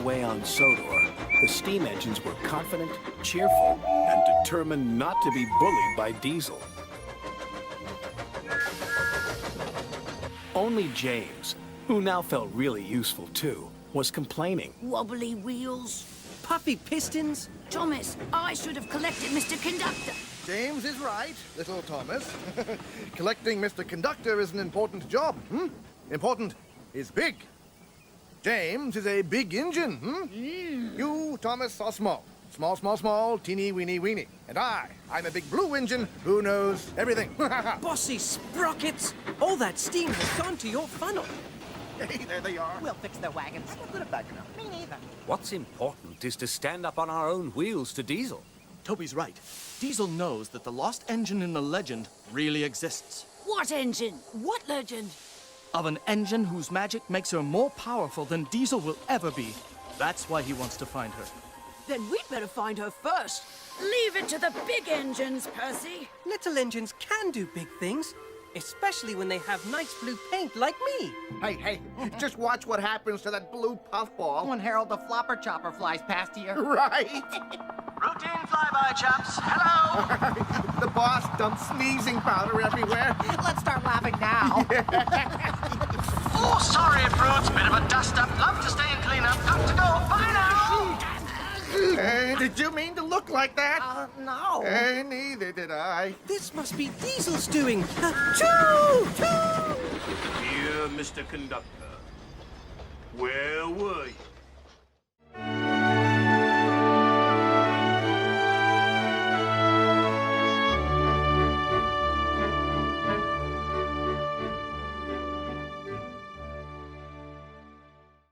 away on Sodor, the steam engines were confident, cheerful, and determined not to be bullied by Diesel. Only James, who now felt really useful too, was complaining. Wobbly wheels. Puffy pistons. Thomas, I should have collected Mr. Conductor. James is right, little Thomas. Collecting Mr. Conductor is an important job. Important is big. James is a big engine. You, Thomas, are small. Small, small, small, teeny, weeny, weeny. And I'm a big blue engine who knows everything. Bossy sprockets. All that steam has gone to your funnel. Hey, there they are. We'll fix their wagons. I'm not good at backing up. Me neither. What's important is to stand up on our own wheels to Diesel. Toby's right. Diesel knows that the lost engine in the legend really exists. What engine? What legend? Of an engine whose magic makes her more powerful than Diesel will ever be. That's why he wants to find her. Then we'd better find her first. Leave it to the big engines, Percy. Little engines can do big things, especially when they have nice blue paint like me. Hey, just watch what happens to that blue puffball. When Harold the Flopper Chopper flies past here. Right. Routine flyby, chaps. Hello! The boss dumps sneezing powder everywhere. Let's start laughing now. Oh, sorry, brutes. Bit of a dust-up. Love to stay and clean up. Got to go. Bye now! Did you mean to look like that? No. Neither did I. This must be Diesel's doing. Choo! Choo! Dear Mr. Conductor, where were you?